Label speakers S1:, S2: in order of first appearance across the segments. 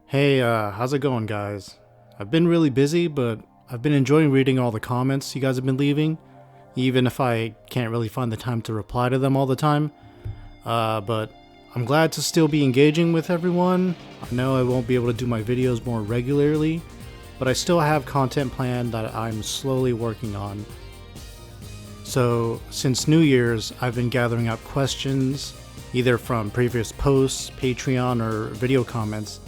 S1: Hey, how's it going, guys? I've been really busy, but I've been enjoying reading all the comments you guys have been leaving, even if I can't really find the time to reply to them all the time. But I'm glad to still be engaging with everyone. I know I won't be able to do my videos more regularly, but I still have content planned that I'm slowly working on. So, since New Year's, I've been gathering up questions, either from previous posts, Patreon, or video comments,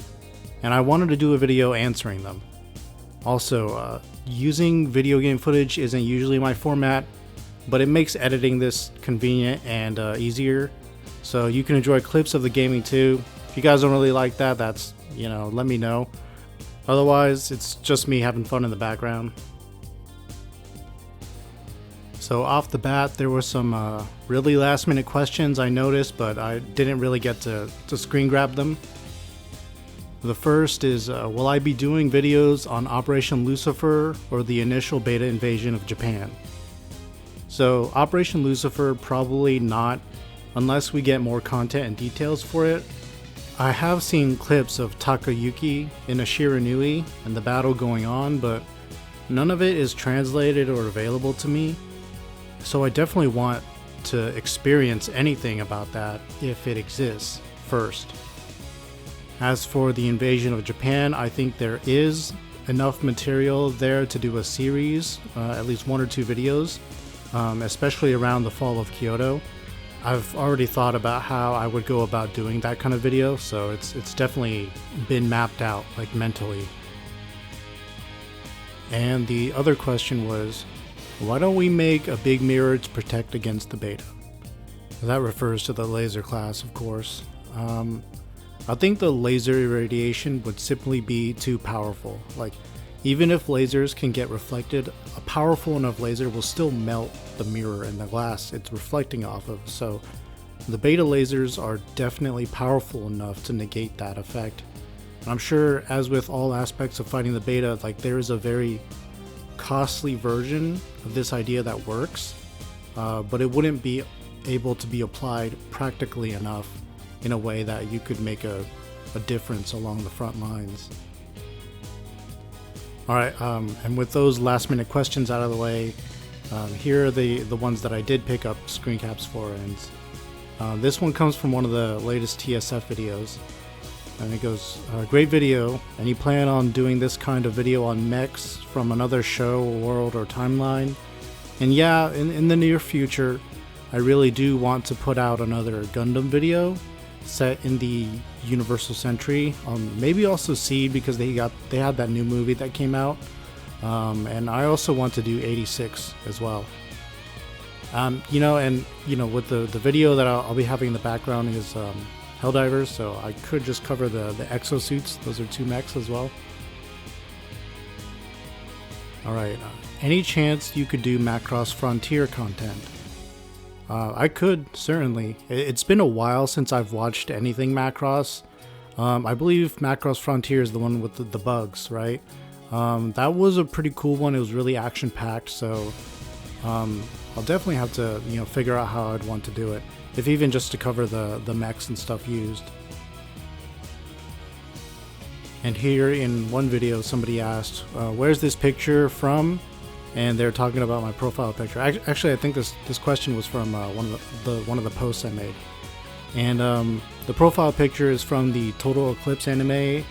S1: and I wanted to do a video answering them. Also, using video game footage isn't usually my format, but it makes editing this convenient and easier, so you can enjoy clips of the gaming too. If you guys don't really like that, that's, let me know. Otherwise, it's just me having fun in the background. So off the bat, there were some really last minute questions I noticed, but I didn't really get to screen grab them. The first is, will I be doing videos on Operation Lucifer or the initial beta invasion of Japan? So Operation Lucifer, probably not, unless we get more content and details for it. I have seen clips of Takayuki in a Shiranui and the battle going on, but none of it is translated or available to me. So I definitely want to experience anything about that if it exists first. As for the invasion of Japan, I think there is enough material there to do a series, at least 1 or 2 videos, especially around the fall of Kyoto. I've already thought about how I would go about doing that kind of video, so it's definitely been mapped out, like mentally. And the other question was, why don't we make a big mirror to protect against the beta? That refers to the laser class, of course. I think the laser irradiation would simply be too powerful. Like, even if lasers can get reflected, a powerful enough laser will still melt the mirror and the glass it's reflecting off of. So the beta lasers are definitely powerful enough to negate that effect. And I'm sure, as with all aspects of fighting the beta, like, there is a very costly version of this idea that works, but it wouldn't be able to be applied practically enough in a way that you could make a difference along the front lines. Alright, and with those last minute questions out of the way, here are the ones that I did pick up screen caps for, and this one comes from one of the latest TSF videos, and it goes, great video, and you plan on doing this kind of video on mechs from another show, world, or timeline? And yeah, in the near future, I really do want to put out another Gundam video set in the Universal Century, maybe also Seed, because they had that new movie that came out, and I also want to do 86 as well. With the video that I'll be having in the background is Helldivers, so I could just cover the exosuits. Those are 2 mechs as well. Alright, any chance you could do Macross Frontier content? I could, certainly. It's been a while since I've watched anything Macross. I believe Macross Frontier is the one with the bugs, right? That was a pretty cool one. It was really action-packed, so I'll definitely have to figure out how I'd want to do it, if even just to cover the mechs and stuff used. And here in one video, somebody asked, where's this picture from? And they're talking about my profile picture. Actually, I think this question was from one of the posts I made. And the profile picture is from the Total Eclipse anime.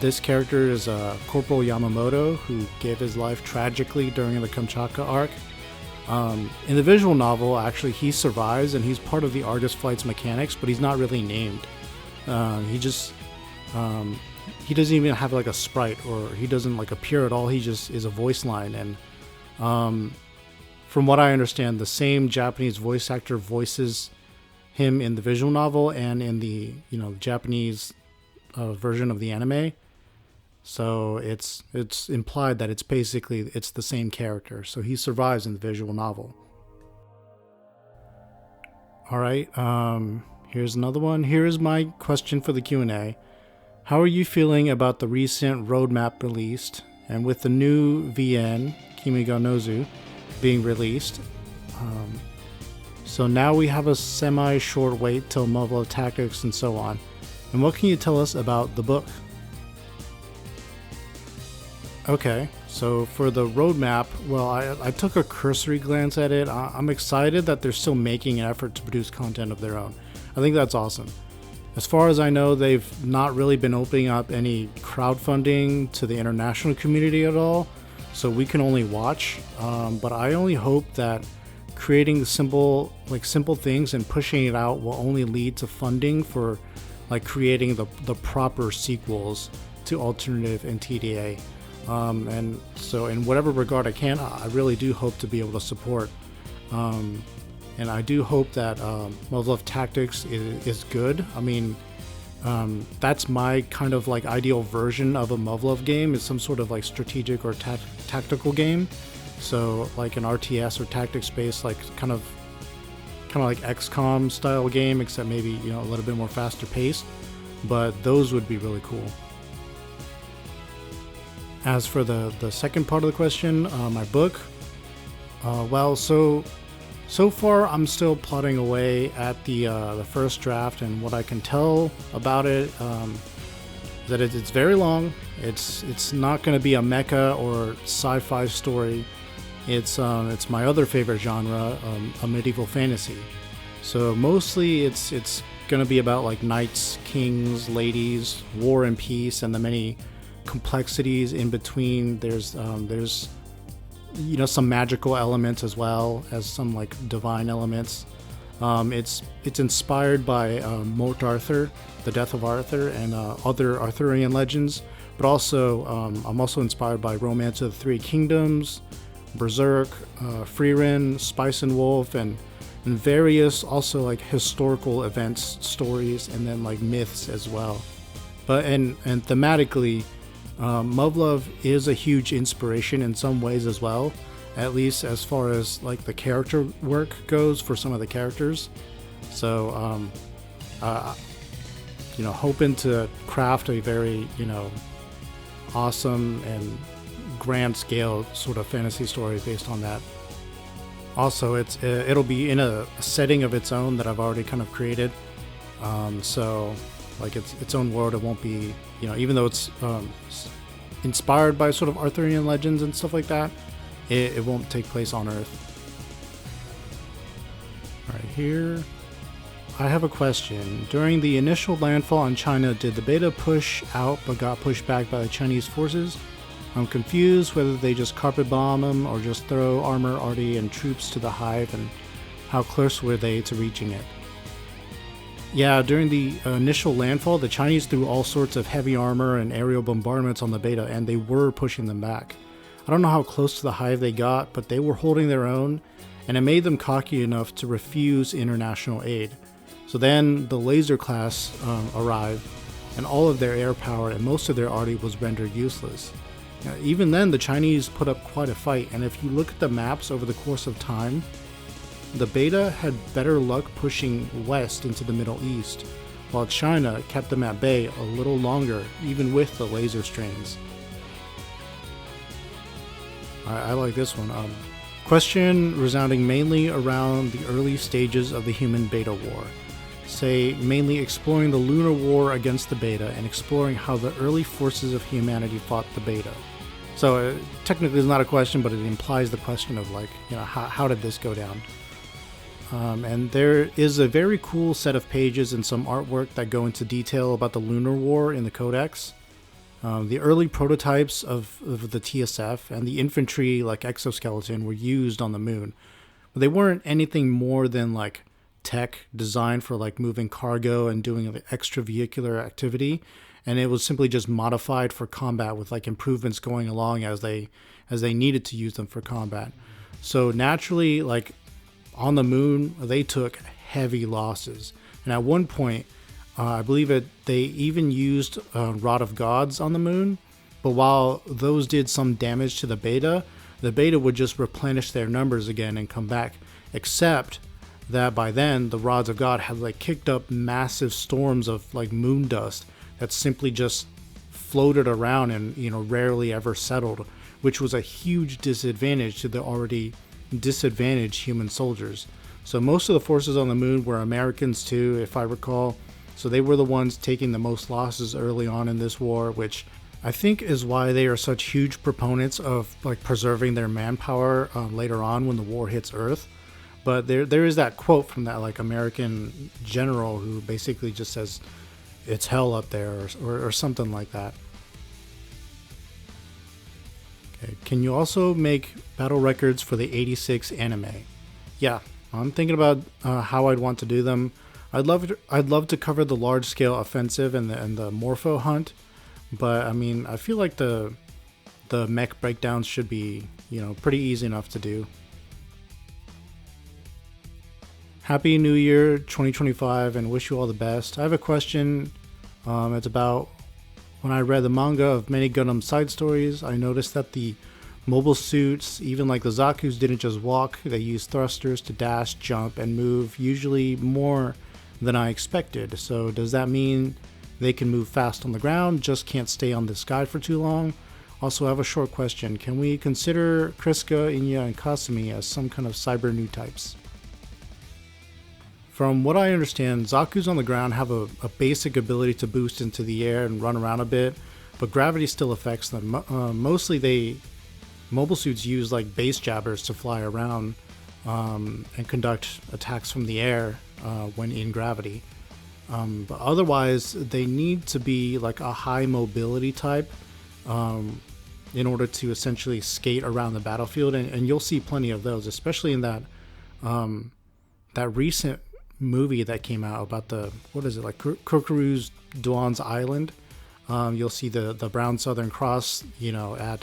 S1: This character is Corporal Yamamoto, who gave his life tragically during the Kamchatka arc. In the visual novel, actually, he survives and he's part of the Argus Flight's mechanics, but he's not really named. He doesn't even have like a sprite, or he doesn't like appear at all. He just is a voice line, and from what I understand, the same Japanese voice actor voices him in the visual novel and in the Japanese version of the anime. So it's implied that it's the same character. So he survives in the visual novel. All right, here's another one. Here is my question for the Q&A. How are you feeling about the recent roadmap released, and with the new VN Kimi ga Nozu being released? So now we have a semi-short wait till Muv Luv Tactics and so on. And what can you tell us about the book? Okay, so for the roadmap, well, I took a cursory glance at it. I'm excited that they're still making an effort to produce content of their own. I think that's awesome. As far as I know, they've not really been opening up any crowdfunding to the international community at all, so we can only watch. But I only hope that creating simple things and pushing it out will only lead to funding for like creating the proper sequels to Alternative and TDA. And so in whatever regard I can, I really do hope to be able to support. And I do hope that Muv Luv Tactics is good. I mean, that's my kind of like ideal version of a Muv Luv game, is some sort of like strategic or tactical game. So like an RTS or tactics based, like kind of like XCOM style game, except maybe, you know, a little bit more faster paced. But those would be really cool. As for the second part of the question, my book, well, so far I'm still plodding away at the first draft, and what I can tell about it that it's very long. It's not going to be a mecha or sci-fi story. It's my other favorite genre, a medieval fantasy. So mostly it's going to be about like knights, kings, ladies, war and peace, and the many complexities in between. There's you know, some magical elements as well as some like divine elements. It's inspired by Mort Arthur, the Death of Arthur, and other Arthurian legends, but also I'm also inspired by Romance of the Three Kingdoms, Berserk, Frieren, Spice and Wolf, and various also like historical events, stories, and then like myths as well. But and thematically, Muv Luv is a huge inspiration in some ways as well, at least as far as like the character work goes for some of the characters. So, you know, hoping to craft a very, you know, awesome and grand scale sort of fantasy story based on that. Also, it'll be in a setting of its own that I've already kind of created. So like its own world. It won't be, you know, even though it's inspired by sort of Arthurian legends and stuff like that, it won't take place on Earth. Right here, I have a question. During the initial landfall on China, did the beta push out but got pushed back by the Chinese forces? I'm confused whether they just carpet bomb them or just throw armor, arty, and troops to the hive, and how close were they to reaching it? Yeah, during the initial landfall, the Chinese threw all sorts of heavy armor and aerial bombardments on the beta, and they were pushing them back. I don't know how close to the hive they got, but they were holding their own, and it made them cocky enough to refuse international aid. So then the laser class arrived, and all of their air power and most of their arty was rendered useless. Now, even then, the Chinese put up quite a fight, and if you look at the maps over the course of time, the beta had better luck pushing west into the Middle East, while China kept them at bay a little longer, even with the laser strains. I like this one. Question resounding mainly around the early stages of the human beta war. Say, mainly exploring the Lunar War against the beta and exploring how the early forces of humanity fought the beta. So technically it's not a question, but it implies the question of like, you know, how did this go down? And there is a very cool set of pages and some artwork that go into detail about the Lunar War in the Codex. The early prototypes of the TSF and the infantry like exoskeleton were used on the moon, but they weren't anything more than like tech designed for like moving cargo and doing like extravehicular activity, and it was simply just modified for combat with like improvements going along as they needed to use them for combat. So naturally, like on the moon, they took heavy losses, and at one point I believe they even used Rod of Gods on the moon, but while those did some damage to the beta would just replenish their numbers again and come back, except that by then the Rods of God had like kicked up massive storms of like moon dust that simply just floated around and, you know, rarely ever settled, which was a huge disadvantage to the already disadvantaged human soldiers. So most of the forces on the moon were Americans too, if I recall. So they were the ones taking the most losses early on in this war, which I think is why they are such huge proponents of like preserving their manpower later on when the war hits Earth. But there is that quote from that like American general who basically just says it's hell up there or something like that. Okay. Can you also make battle records for the 86 anime? Yeah, I'm thinking about how I'd want to do them. I'd love to cover the large scale offensive and the Morpho hunt, but I mean I feel like the mech breakdowns should be pretty easy enough to do. Happy New Year 2025 and wish you all the best. I have a question. It's about when I read the manga of many Gundam side stories, I noticed that the mobile suits, even like the Zaku's, didn't just walk. They used thrusters to dash, jump, and move, usually more than I expected. So does that mean they can move fast on the ground, just can't stay on the sky for too long? Also, I have a short question. Can we consider Kriska, Inya, and Kasumi as some kind of cyber new types? From what I understand, Zaku's on the ground have a basic ability to boost into the air and run around a bit, but gravity still affects them. Mostly mobile suits use like base jabbers to fly around and conduct attacks from the air when in gravity. But otherwise, they need to be like a high mobility type in order to essentially skate around the battlefield, and you'll see plenty of those, especially in that recent movie that came out about the Kukuru's Duan's Island. You'll see the Brown Southern Cross, at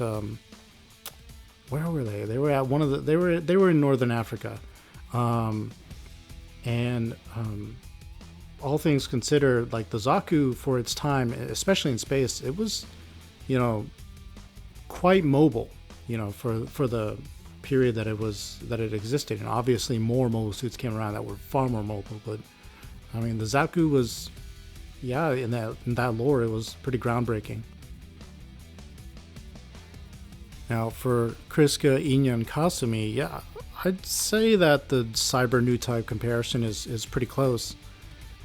S1: where were they? They were at one of the they were in Northern Africa, and all things considered, like the Zaku for its time, especially in space, it was quite mobile, for the period that it existed. And obviously more mobile suits came around that were far more mobile, but I mean the Zaku was in that lore it was pretty groundbreaking. Now for Kriska, Inya, and Kasumi, I'd say that the cyber new type comparison is pretty close.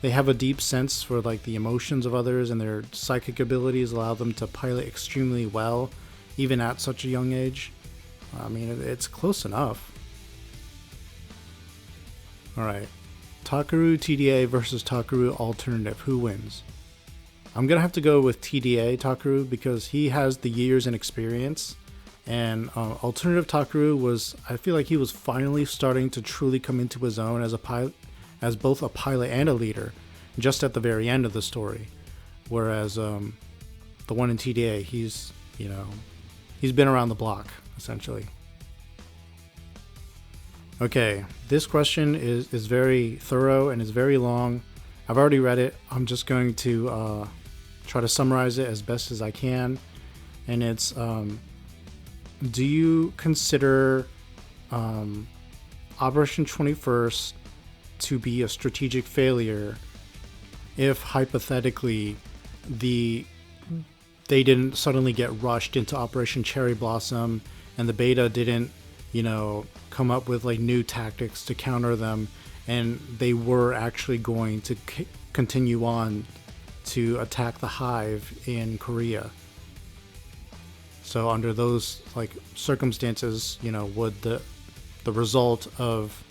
S1: They have a deep sense for like the emotions of others, and their psychic abilities allow them to pilot extremely well even at such a young age. I mean, it's close enough. Alright. Takaru TDA versus Takaru Alternative. Who wins? I'm going to have to go with TDA Takaru because he has the years and experience. And Alternative Takaru I feel like he was finally starting to truly come into his own as a pilot, as both a pilot and a leader, just at the very end of the story. Whereas the one in TDA, he's been around the block, essentially. Okay, this question is very thorough and is very long. I've already read it. I'm just going to try to summarize it as best as I can. And it's, do you consider Operation 21st to be a strategic failure if hypothetically they didn't suddenly get rushed into Operation Cherry Blossom and the beta didn't come up with like new tactics to counter them, and they were actually going to continue on to attack the Hive in Korea? So under those like circumstances, would the result of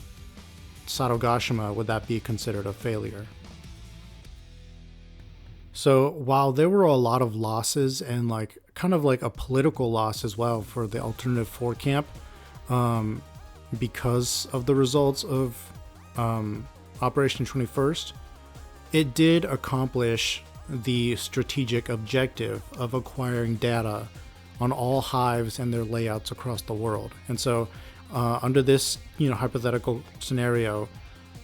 S1: Sarogashima, would that be considered a failure? So while there were a lot of losses and like kind of like a political loss as well for the Alternative 4 camp, because of the results of Operation 21st, it did accomplish the strategic objective of acquiring data on all hives and their layouts across the world. And so under this hypothetical scenario,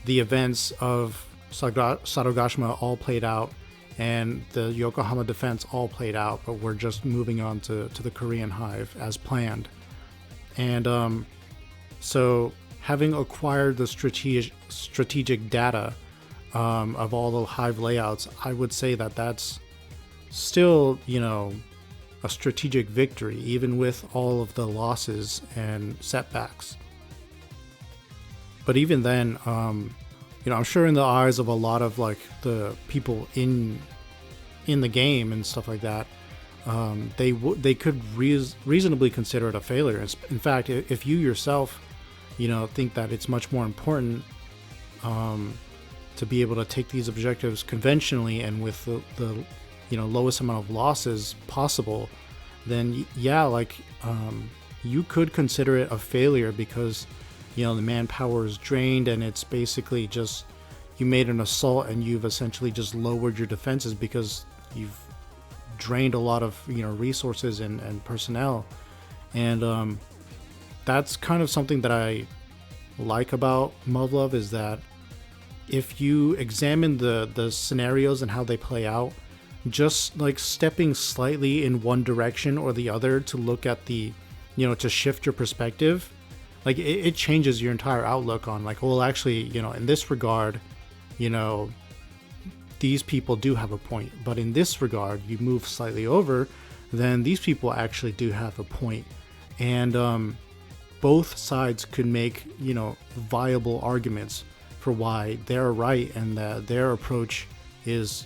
S1: the events of Sarogashima all played out and the Yokohama defense all played out, but we're just moving on to the Korean hive as planned. And so having acquired the strategic data of all the hive layouts, I would say that that's still, a strategic victory, even with all of the losses and setbacks. But even then, I'm sure in the eyes of a lot of like the people in the game and stuff like that, they could reasonably consider it a failure. In fact, if you yourself, think that it's much more important to be able to take these objectives conventionally and with the lowest amount of losses possible, then yeah, you could consider it a failure because the manpower is drained and it's basically just you made an assault and you've essentially just lowered your defenses because you've drained a lot of resources and personnel. And that's kind of something that I like about Muv Luv, is that if you examine the scenarios and how they play out, just like stepping slightly in one direction or the other to look at the to shift your perspective, like it changes your entire outlook on like, well, actually, in this regard, these people do have a point, but in this regard you move slightly over, then these people actually do have a point. And both sides could make viable arguments for why they're right and that their approach is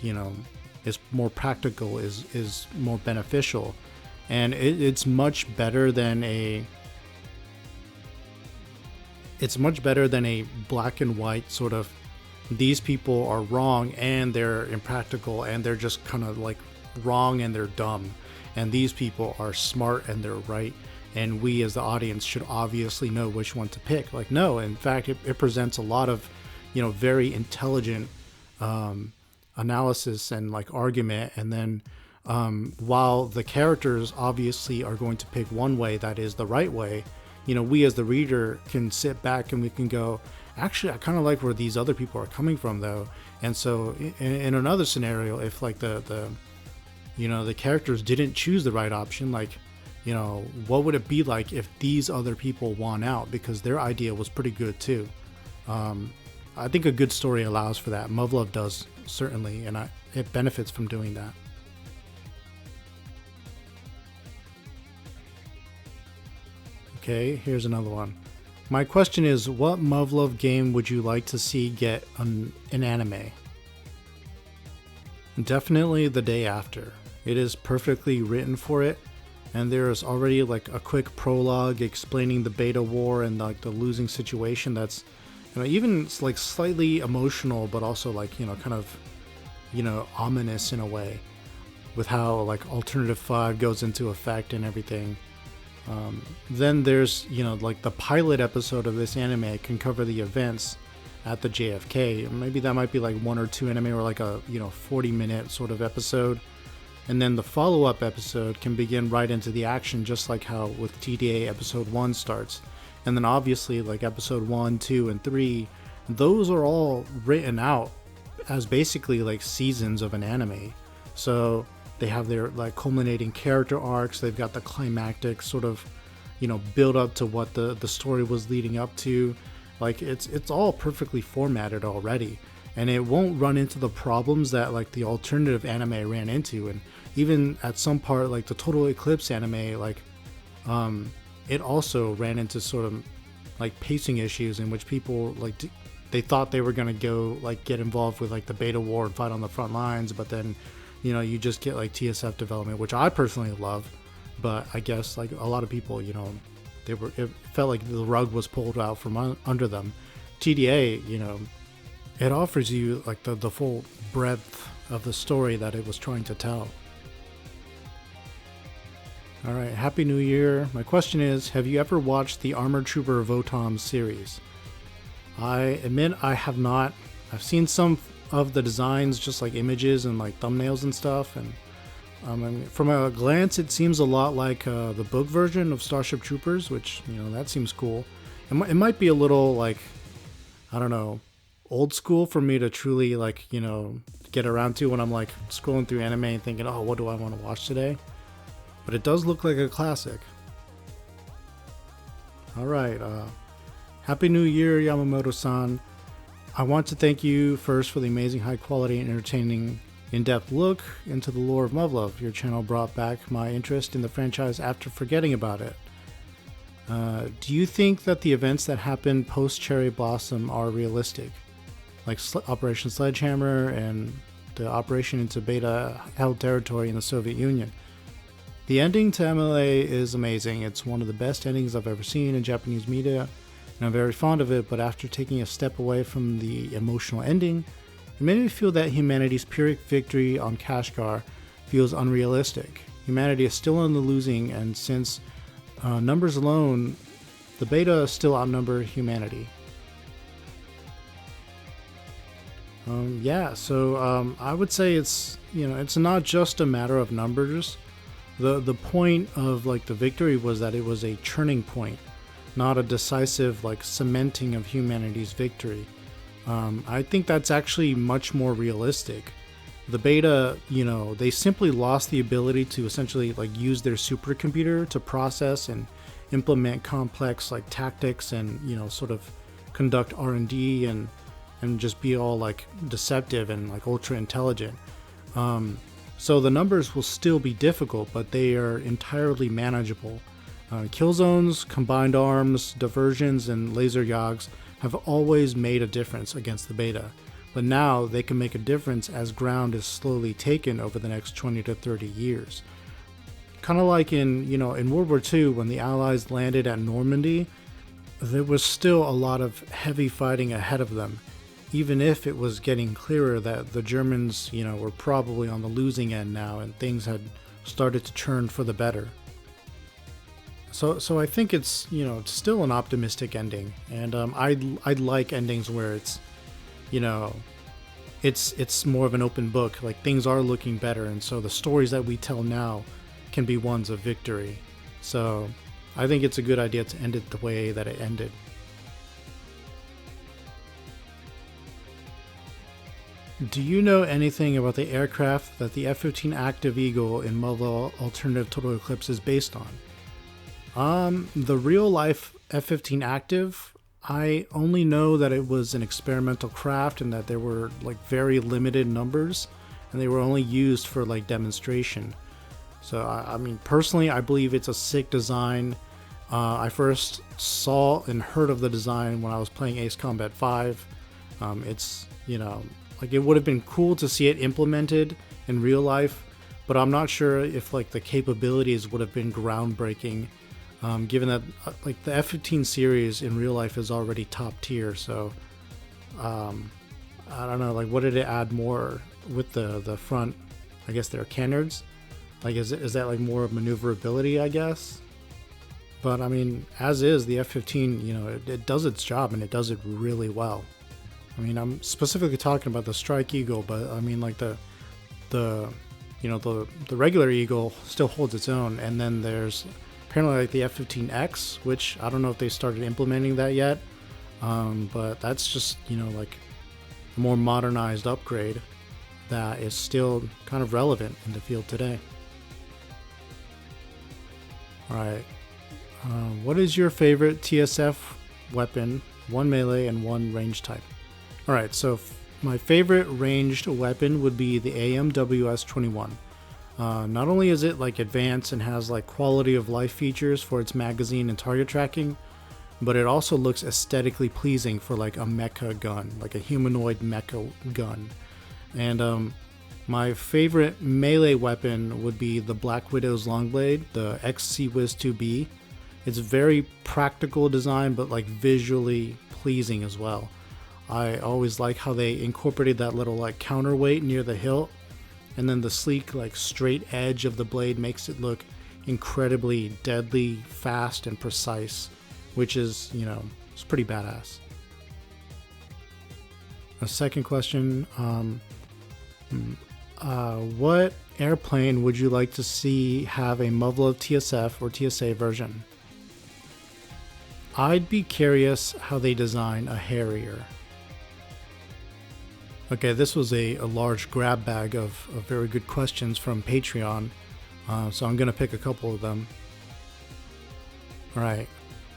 S1: is more practical, is more beneficial. And it's much better than a black and white sort of, these people are wrong and they're impractical and they're just kind of like wrong and they're dumb, and these people are smart and they're right, and we as the audience should obviously know which one to pick. Like, no, in fact, it presents a lot of very intelligent analysis and like argument. And then while the characters obviously are going to pick one way that is the right way, we as the reader can sit back and we can go, actually, I kind of like where these other people are coming from though. And so in another scenario, if like the characters didn't choose the right option, like, what would it be like if these other people won out because their idea was pretty good too? I think a good story allows for that. Muv Luv does, certainly, and it benefits from doing that. Okay, here's another one. My question is, what Muv Luv game would you like to see get an anime? Definitely The Day After. It is perfectly written for it, and there is already like a quick prologue explaining the beta war and like the losing situation that's even like slightly emotional, but also like kind of ominous in a way, with how like Alternative 5 goes into effect and everything. Then there's like the pilot episode of this anime can cover the events at the JFK. Maybe that might be like 1 or 2 anime, or like a 40-minute sort of episode. And then the follow-up episode can begin right into the action, just like how with TDA episode 1 starts. And then obviously like episode 1, 2, and 3, those are all written out as basically like seasons of an anime. So they have their like culminating character arcs, they've got the climactic sort of build up to what the story was leading up to. Like it's all perfectly formatted already, and it won't run into the problems that like the alternative anime ran into. And even at some part, like the Total Eclipse anime, like it also ran into sort of like pacing issues in which people like they thought they were going to go like get involved with like the beta war and fight on the front lines, but then you just get like TSF development, which I personally love, but I guess like a lot of people, it felt like the rug was pulled out from under them. TDA, it offers you like the full breadth of the story that it was trying to tell. All right, Happy New Year. My question is, have you ever watched the Armored Trooper Votom series? I admit I have not. I've seen some of the designs, just like images and like thumbnails and stuff, and I mean, from a glance it seems a lot like the book version of Starship Troopers, which that seems cool. It might be a little like, I don't know, old school for me to truly like get around to when I'm like scrolling through anime and thinking, oh, what do I want to watch today? But it does look like a classic. Alright, Happy New Year, Yamamoto-san. I want to thank you first for the amazing high quality and entertaining in-depth look into the lore of Muv Luv. Your channel brought back my interest in the franchise after forgetting about it. Do you think that the events that happen post Cherry Blossom are realistic? Like Operation Sledgehammer and the operation into beta held territory in the Soviet Union. The ending to MLA is amazing. It's one of the best endings I've ever seen in Japanese media, and I'm very fond of it, but after taking a step away from the emotional ending, it made me feel that humanity's Pyrrhic victory on Kashgar feels unrealistic. Humanity is still on the losing, and since numbers alone, the beta still outnumber humanity. I would say it's not just a matter of numbers. The point of like the victory was that it was a turning point, not a decisive like cementing of humanity's victory. I think that's actually much more realistic. The beta, they simply lost the ability to essentially like use their supercomputer to process and implement complex like tactics and sort of conduct R&D and just be all like deceptive and like ultra intelligent. So the numbers will still be difficult, but they are entirely manageable. Kill zones, combined arms, diversions, and laser yogs have always made a difference against the beta, but now they can make a difference as ground is slowly taken over the next 20 to 30 years. Kind of like in World War II when the Allies landed at Normandy, there was still a lot of heavy fighting ahead of them, even if it was getting clearer that the Germans, were probably on the losing end now and things had started to turn for the better. So I think it's still an optimistic ending, and I'd like endings where it's it's more of an open book, like things are looking better, and so the stories that we tell now can be ones of victory. So I think it's a good idea to end it the way that it ended. Do you know anything about the aircraft that the F-15 Active Eagle in Muv Luv Alternative Total Eclipse is based on? The real life F-15 Active, I only know that it was an experimental craft and that there were like very limited numbers and they were only used for like demonstration. So I mean, personally, I believe it's a sick design. I first saw and heard of the design when I was playing Ace Combat 5. It's, like it would have been cool to see it implemented in real life, but I'm not sure if like the capabilities would have been groundbreaking, given that like the F-15 series in real life is already top tier. So I don't know, like what did it add more with the front? I guess their canards. Like is that like more of maneuverability, I guess? But I mean, as is, the F-15, it does its job and it does it really well. I mean, I'm specifically talking about the Strike Eagle, but I mean, like the regular Eagle still holds its own, and then there's apparently like the F-15X, which I don't know if they started implementing that yet, but that's just like a more modernized upgrade that is still kind of relevant in the field today. All right, what is your favorite TSF weapon? One melee and one range type. Alright, so my favorite ranged weapon would be the AMWS-21. Not only is it like advanced and has like quality of life features for its magazine and target tracking, but it also looks aesthetically pleasing for like a mecha gun, like a humanoid mecha gun. And my favorite melee weapon would be the Black Widow's Longblade, the XC-Wiz-2B. It's very practical design, but like visually pleasing as well. I always like how they incorporated that little like counterweight near the hilt, and then the sleek like straight edge of the blade makes it look incredibly deadly, fast, and precise, which is, it's pretty badass. A second question, what airplane would you like to see have a Muv Luv TSF or TSA version? I'd be curious how they design a Harrier. Okay, this was a large grab bag of very good questions from Patreon, so I'm going to pick a couple of them. Alright,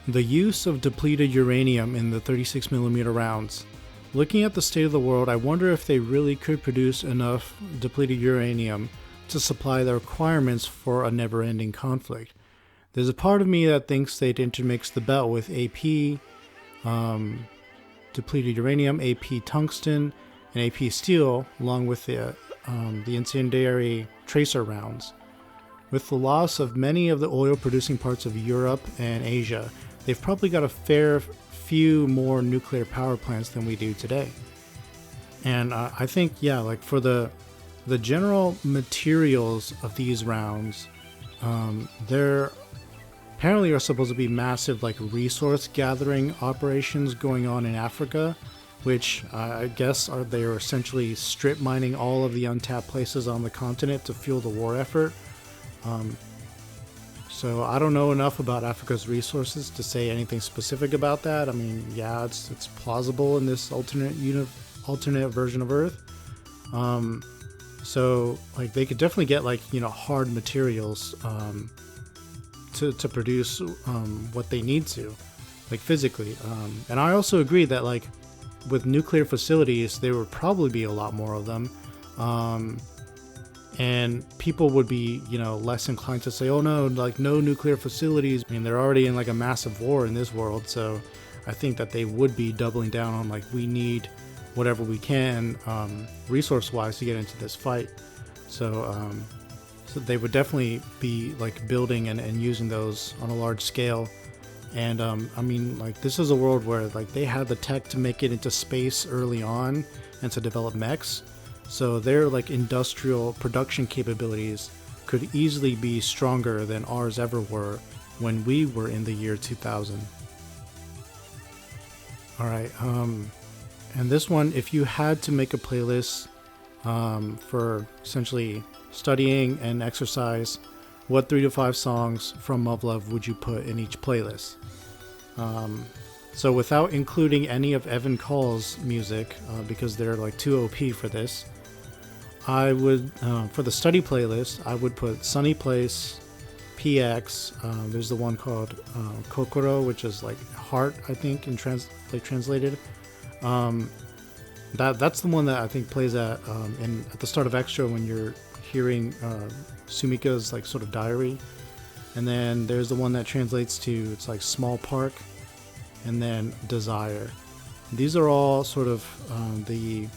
S1: the use of depleted uranium in the 36mm rounds. Looking at the state of the world, I wonder if they really could produce enough depleted uranium to supply the requirements for a never-ending conflict. There's a part of me that thinks they'd intermix the belt with AP, depleted uranium, AP tungsten, and AP steel, along with the incendiary tracer rounds. With the loss of many of the oil-producing parts of Europe and Asia, they've probably got a fair few more nuclear power plants than we do today. And I think, yeah, like for the general materials of these rounds, there apparently are supposed to be massive like resource gathering operations going on in Africa, which I guess they are essentially strip mining all of the untapped places on the continent to fuel the war effort. So I don't know enough about Africa's resources to say anything specific about that. I mean, yeah, it's plausible in this alternate version of Earth. So like they could definitely get like, you know, hard materials to produce what they need to, like physically. And I also agree that like with nuclear facilities, there would probably be a lot more of them. And people would be, you know, less inclined to say, oh no, like no nuclear facilities. I mean, they're already in like a massive war in this world. So I think that they would be doubling down on like, we need whatever we can resource-wise to get into this fight. So they would definitely be like building and using those on a large scale. And I mean, like this is a world where like they had the tech to make it into space early on and to develop mechs. So their like industrial production capabilities could easily be stronger than ours ever were when we were in the year 2000. All right, and this one, if you had to make a playlist for essentially studying and exercise, what 3 to 5 songs from Muv Luv would you put in each playlist? So without including any of Evan Call's music, because they're like too OP for this, I would, for the study playlist, I would put Sunny Place, PX, there's the one called Kokoro, which is like heart, I think, translated. That's the one that I think plays at the start of Extra when you're hearing Sumika's like sort of diary. And then there's the one that translates to, it's like Small Park, and then Desire. These are all sort of the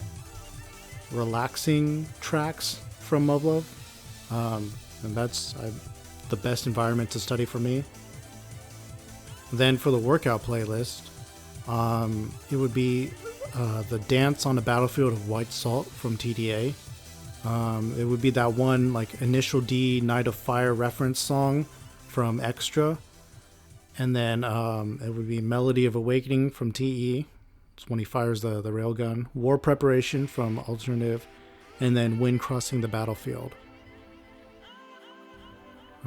S1: relaxing tracks from Muv Luv, and that's the best environment to study for me. Then for the workout playlist, it would be the Dance on the Battlefield of White Salt from TDA. It would be that one like Initial D Night of Fire reference song from Extra. And then it would be Melody of Awakening from TE. It's when he fires the railgun. War Preparation from Alternative. And then Wind Crossing the Battlefield.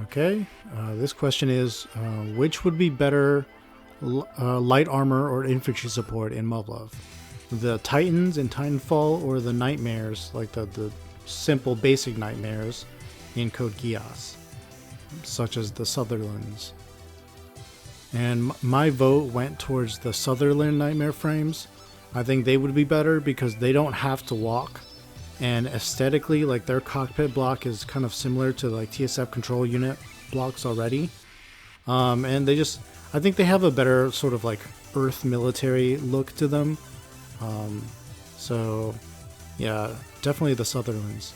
S1: Okay, this question is, which would be better light armor or infantry support in Muv Luv? The Titans in Titanfall or the Nightmares, like the simple basic Nightmares in Code Geass, such as the Sutherlands? And my vote went towards the Sutherland Nightmare frames. I think they would be better because they don't have to walk, and aesthetically, like their cockpit block is kind of similar to like TSF control unit blocks already. And they just, I think they have a better sort of like Earth military look to them. So yeah, definitely the Sutherlands.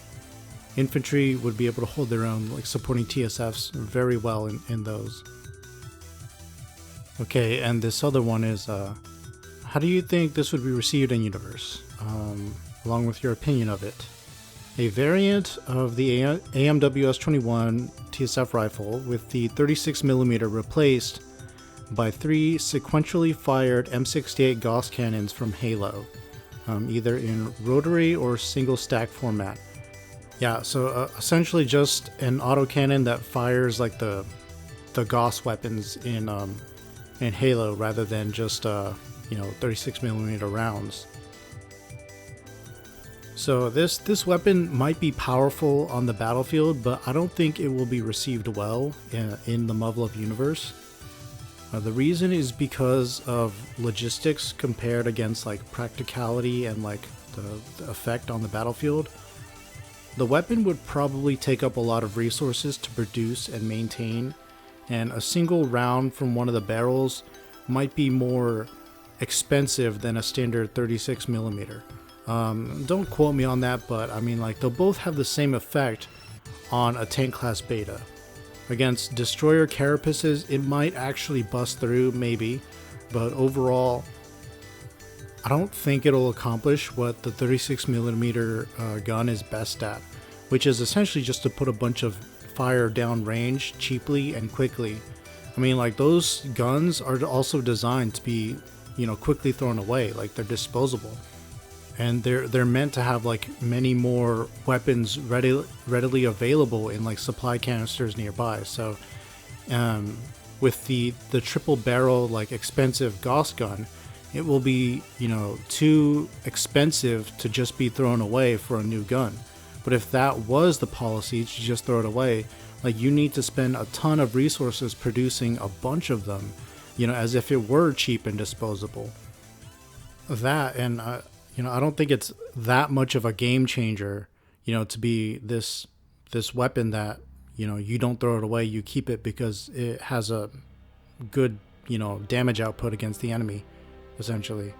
S1: Infantry would be able to hold their own, like supporting TSFs very well in those. Okay, and this other one is, how do you think this would be received in universe, along with your opinion of it? A variant of the AMWS-21 TSF rifle with the 36mm replaced by 3 sequentially fired M68 Gauss cannons from Halo, either in rotary or single stack format. Yeah, so essentially just an autocannon that fires like the Gauss weapons in Halo rather than just 36mm rounds. So this weapon might be powerful on the battlefield, but I don't think it will be received well in the Muv Luv universe. The reason is because of logistics compared against like practicality and like the effect on the battlefield. The weapon would probably take up a lot of resources to produce and maintain, and a single round from one of the barrels might be more expensive than a standard 36mm. Don't quote me on that, but I mean, like, they'll both have the same effect on a tank class beta. Against destroyer carapaces, it might actually bust through, maybe, but overall, I don't think it'll accomplish what the 36mm gun is best at, which is essentially just to put a bunch of fire down range cheaply and quickly. I mean, like, those guns are also designed to be, quickly thrown away, like they're disposable. And they're meant to have like many more weapons readily available in like supply canisters nearby. So with the triple barrel like expensive Gauss gun, it will be too expensive to just be thrown away for a new gun. But if that was the policy to just throw it away, like, you need to spend a ton of resources producing a bunch of them, as if it were cheap and disposable. That, and I don't think it's that much of a game changer, to be this weapon that, you don't throw it away, you keep it because it has a good, damage output against the enemy, essentially.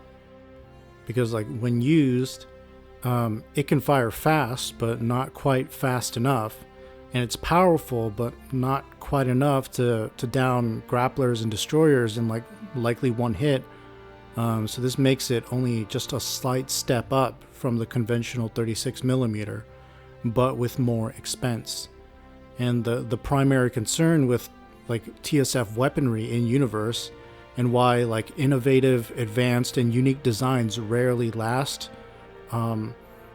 S1: Because, like, when used, it can fire fast, but not quite fast enough. And it's powerful, but not quite enough to down grapplers and destroyers in, like, likely one hit. So this makes it only just a slight step up from the conventional 36mm, but with more expense. And the primary concern with like TSF weaponry in universe, and why like innovative, advanced, and unique designs rarely last,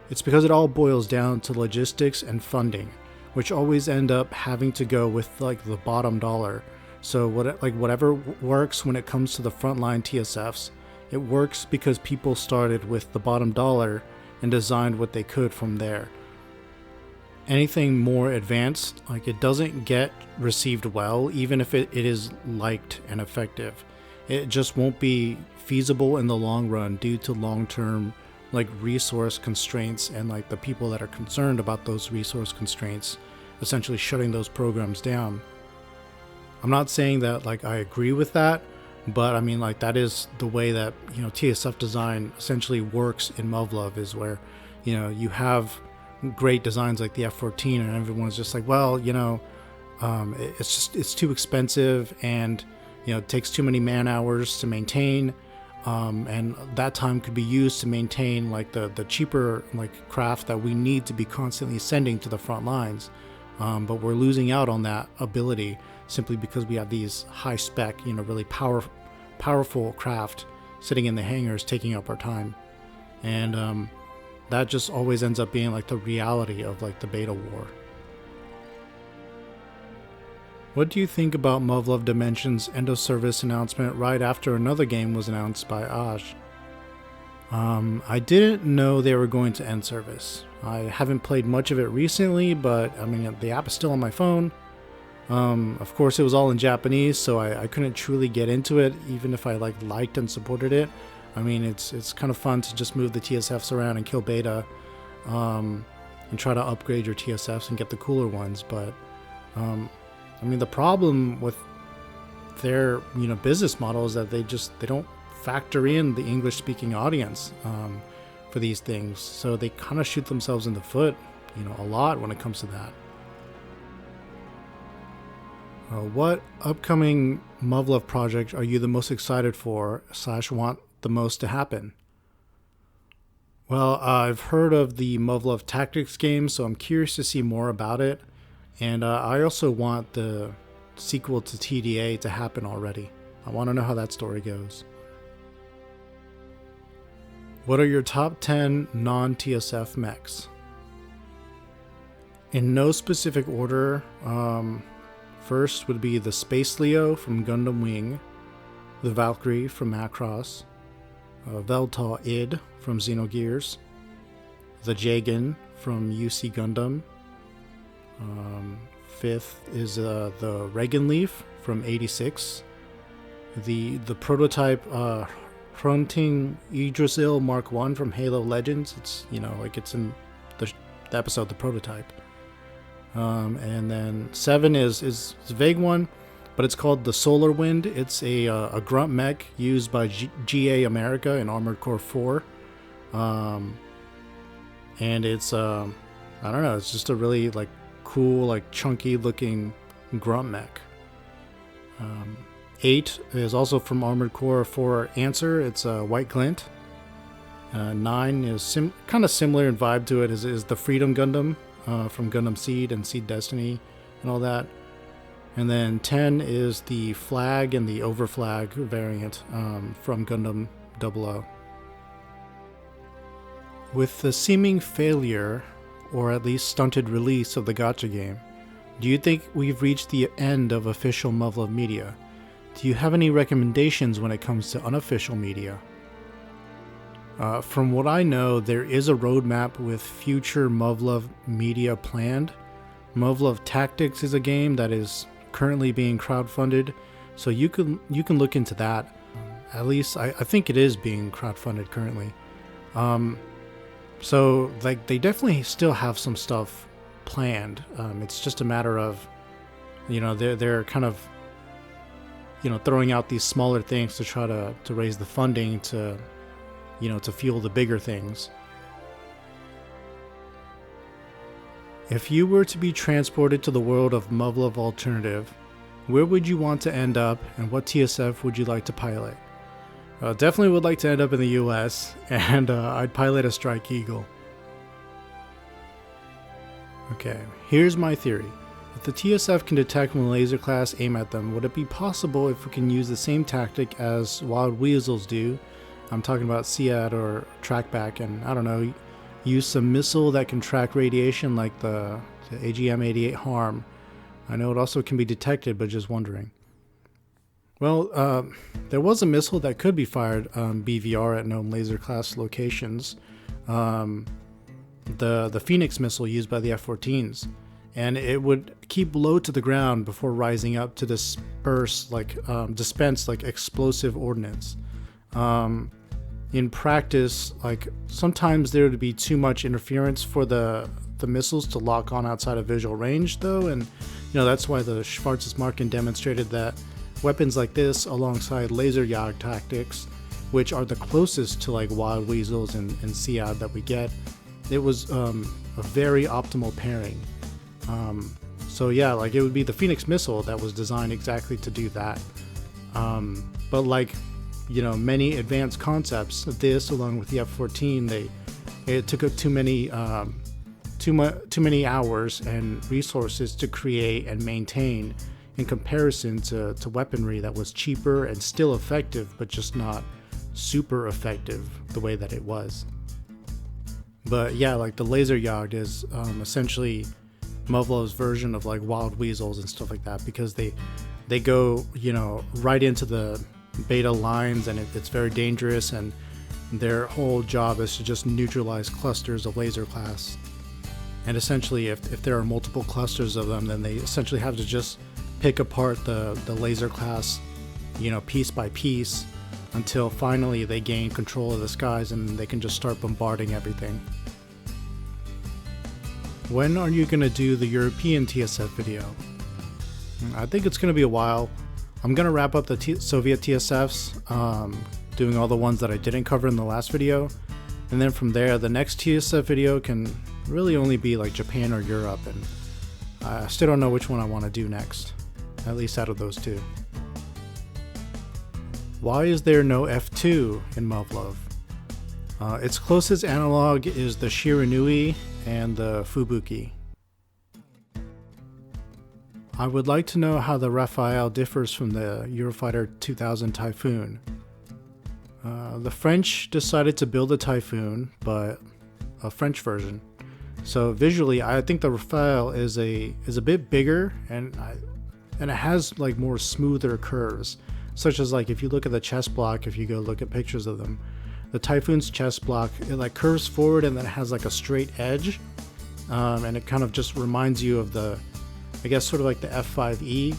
S1: it's because it all boils down to logistics and funding, which always end up having to go with like the bottom dollar. So whatever works when it comes to the frontline TSFs, it works because people started with the bottom dollar and designed what they could from there. Anything more advanced, like, it doesn't get received well, even if it is liked and effective. It just won't be feasible in the long run due to long-term like resource constraints, and like the people that are concerned about those resource constraints essentially shutting those programs down. I'm not saying that like I agree with that, but I mean, like, that is the way that, TSF design essentially works in Muv Luv, is where, you have great designs like the F-14 and everyone's just like, well, it's too expensive, and, it takes too many man hours to maintain, and that time could be used to maintain like the cheaper like craft that we need to be constantly sending to the front lines. But we're losing out on that ability simply because we have these high spec, really powerful craft sitting in the hangars taking up our time. And that just always ends up being like the reality of like the beta war. What do you think about Muv Luv Dimension's end of service announcement right after another game was announced by Aj? I didn't know they were going to end service. I haven't played much of it recently, but I mean, the app is still on my phone. Of course, it was all in Japanese, so I couldn't truly get into it, even if I liked and supported it. I mean, it's kind of fun to just move the TSFs around and kill beta, and try to upgrade your TSFs and get the cooler ones. But I mean, the problem with their business model is that they don't factor in the English-speaking audience for these things, so they kind of shoot themselves in the foot, a lot when it comes to that. What upcoming Muv Luv project are you the most excited for / want the most to happen? Well, I've heard of the Muv Luv Tactics game, so I'm curious to see more about it. And I also want the sequel to TDA to happen already. I want to know how that story goes. What are your top 10 non-TSF mechs? In no specific order, first would be the Space Leo from Gundam Wing, the Valkyrie from Macross, Veltal Id from Xenogears, the Jagan from UC Gundam. Fifth is the Reagan Leaf from 86, the prototype Hrunting Yggdrasil Mark 1 from Halo Legends. It's it's in the episode The Prototype. And then 7 is a vague one, but it's called the Solar Wind. It's a grunt mech used by GA America in Armored Core 4. And it's I don't know, it's just a really cool, chunky looking grunt mech. 8 is also from Armored Core 4 Answer. It's a White Glint. 9 is kind of similar in vibe to it, is the Freedom Gundam from Gundam Seed and Seed Destiny and all that. And then 10 is the Flag and the Overflag variant from Gundam 00. With the seeming failure, or at least stunted release of the Gacha game, do you think we've reached the end of official Muv Luv media? Do you have any recommendations when it comes to unofficial media? From what I know, there is a roadmap with future Muv Luv media planned. Muv Luv Tactics is a game that is currently being crowdfunded, so you can look into that. At least I think it is being crowdfunded currently. So like they definitely still have some stuff planned. It's just a matter of, they're kind of, throwing out these smaller things to try to raise the funding to fuel the bigger things. If you were to be transported to the world of Muv Luv Alternative, where would you want to end up, and what TSF would you like to pilot? Definitely would like to end up in the US, and I'd pilot a Strike Eagle. Okay, here's my theory. If the TSF can detect when laser class aim at them, would it be possible if we can use the same tactic as wild weasels do? I'm talking about SEAD or trackback, and I don't know, use some missile that can track radiation like the AGM-88 Harm. I know it also can be detected, but just wondering. Well, there was a missile that could be fired BVR at known laser class locations. The Phoenix missile used by the F-14s. And it would keep low to the ground before rising up to dispense explosive ordnance. In practice, sometimes there would be too much interference for the missiles to lock on outside of visual range, though, and that's why the Schwarzes-Marken demonstrated that weapons like this, alongside laser Yag tactics, which are the closest to wild weasels and SEAD that we get, it was a very optimal pairing. So yeah, it would be the Phoenix missile that was designed exactly to do that. But many advanced concepts of this, along with the F-14, it took up too many hours and resources to create and maintain, in comparison to weaponry that was cheaper and still effective, but just not super effective the way that it was. But yeah, the laser Yagd is essentially Muv Luv's version of wild weasels and stuff like that, because they go right into the beta lines, and it's very dangerous, and their whole job is to just neutralize clusters of laser class. And essentially, if there are multiple clusters of them, then they essentially have to just pick apart the laser class, piece by piece, until finally they gain control of the skies and they can just start bombarding everything. When are you going to do the European TSF video? I think it's going to be a while. I'm going to wrap up the Soviet TSFs, doing all the ones that I didn't cover in the last video. And then from there, the next TSF video can really only be Japan or Europe. And I still don't know which one I want to do next, at least out of those two. Why is there no F2 in Muv Luv? Its closest analog is the Shiranui and the Fubuki. I would like to know how the Rafale differs from the Eurofighter 2000 Typhoon. The French decided to build a Typhoon, but a French version. So visually, I think the Rafale is a bit bigger, and it has more smoother curves, such as if you look at the chest block, if you go look at pictures of them, the Typhoon's chest block, it curves forward and then it has a straight edge, and it kind of just reminds you of the F5E.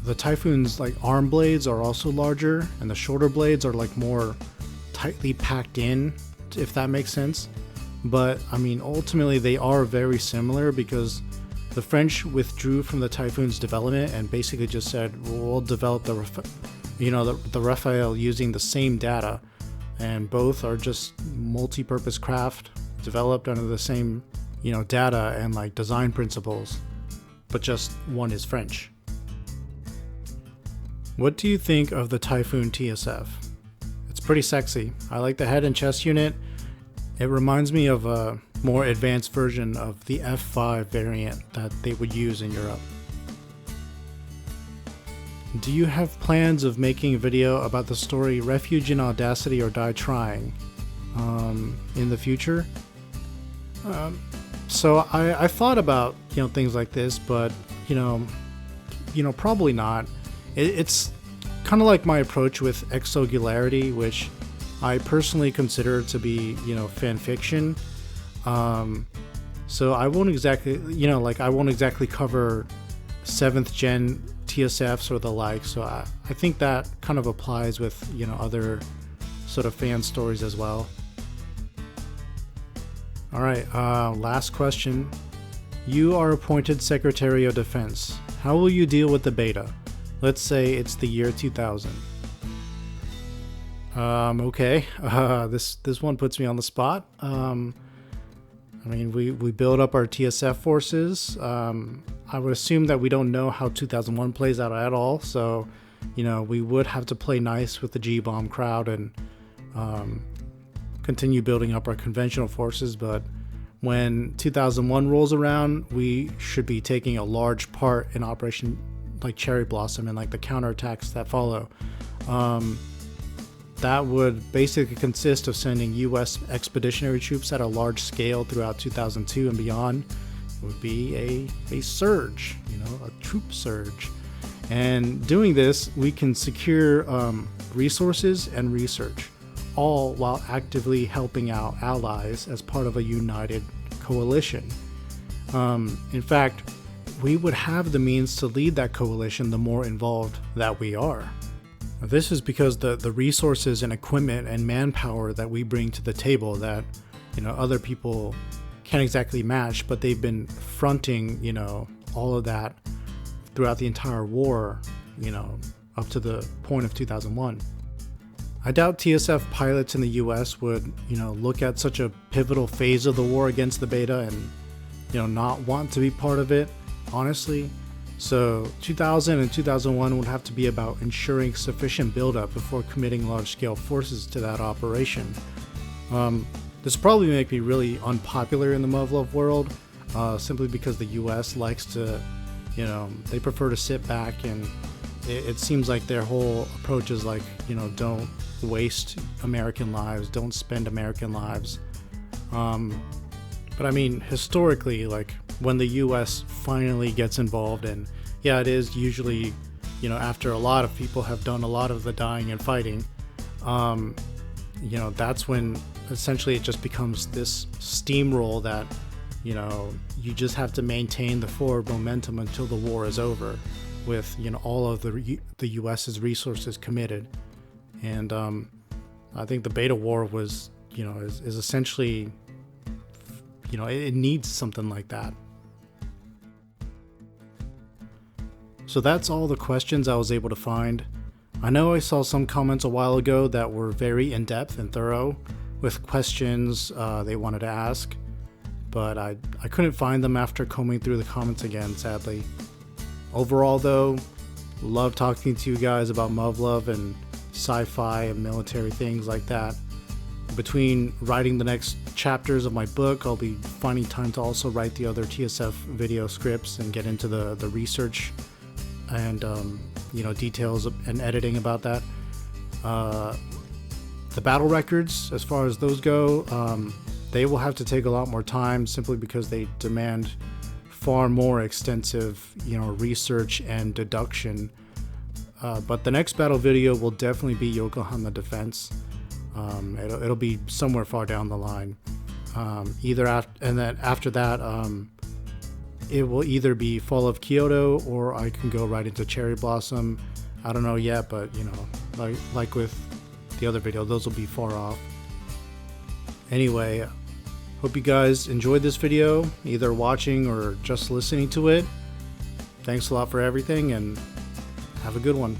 S1: The Typhoon's arm blades are also larger, and the shoulder blades are more tightly packed in, if that makes sense. But ultimately they are very similar, because the French withdrew from the Typhoon's development and basically just said, we'll develop the Rafale using the same data, and both are just multi-purpose craft developed under the same data and design principles. but just one is French. What do you think of the Typhoon TSF? It's pretty sexy. I like the head and chest unit. It reminds me of a more advanced version of the F5 variant that they would use in Europe. Do you have plans of making a video about the story Refuge in Audacity or Die Trying in the future? So I thought about things like this, but probably not. It's kind of like my approach with Exogularity, which I personally consider to be fan fiction. So I won't exactly I won't exactly cover 7th gen TSFs or the like. So I think that kind of applies with other sort of fan stories as well. All right, last question. You are appointed Secretary of Defense. How will you deal with the beta? Let's say it's the year 2000. Okay. This one puts me on the spot. We build up our TSF forces. I would assume that we don't know how 2001 plays out at all. So, we would have to play nice with the G-Bomb crowd and continue building up our conventional forces. But when 2001 rolls around, we should be taking a large part in Operation Cherry Blossom and the counterattacks that follow. That would basically consist of sending U.S. expeditionary troops at a large scale throughout 2002 and beyond. It would be a surge, a troop surge. And doing this, we can secure resources and research, all while actively helping out allies as part of a united coalition. In fact, we would have the means to lead that coalition the more involved that we are. This is because the resources and equipment and manpower that we bring to the table that other people can't exactly match, but they've been fronting all of that throughout the entire war, up to the point of 2001. I doubt TSF pilots in the US would look at such a pivotal phase of the war against the beta and not want to be part of it, honestly. So 2000 and 2001 would have to be about ensuring sufficient buildup before committing large-scale forces to that operation. This probably make me really unpopular in the Muv Luv world, simply because the US likes to, they prefer to sit back, and it seems like their whole approach is don't waste American lives, don't spend American lives. But historically, when the US finally gets involved, and yeah, it is usually, after a lot of people have done a lot of the dying and fighting, that's when essentially it just becomes this steamroll that, you just have to maintain the forward momentum until the war is over with, all of the US's resources committed. And I think the beta war was, is essentially, it needs something like that. So that's all the questions I was able to find. I know I saw some comments a while ago that were very in-depth and thorough with questions they wanted to ask, but I couldn't find them after combing through the comments again, sadly. Overall though, love talking to you guys about Muv Luv and sci-fi and military things like that. Between writing the next chapters of my book, I'll be finding time to also write the other TSF video scripts and get into the research and details and editing about that. The battle records, as far as those go, they will have to take a lot more time simply because they demand far more extensive research and deduction. But the next battle video will definitely be Yokohama Defense. It'll be somewhere far down the line. And then after that, it will either be Fall of Kyoto or I can go right into Cherry Blossom. I don't know yet, but like with the other video, those will be far off. Anyway, hope you guys enjoyed this video, either watching or just listening to it. Thanks a lot for everything, and have a good one.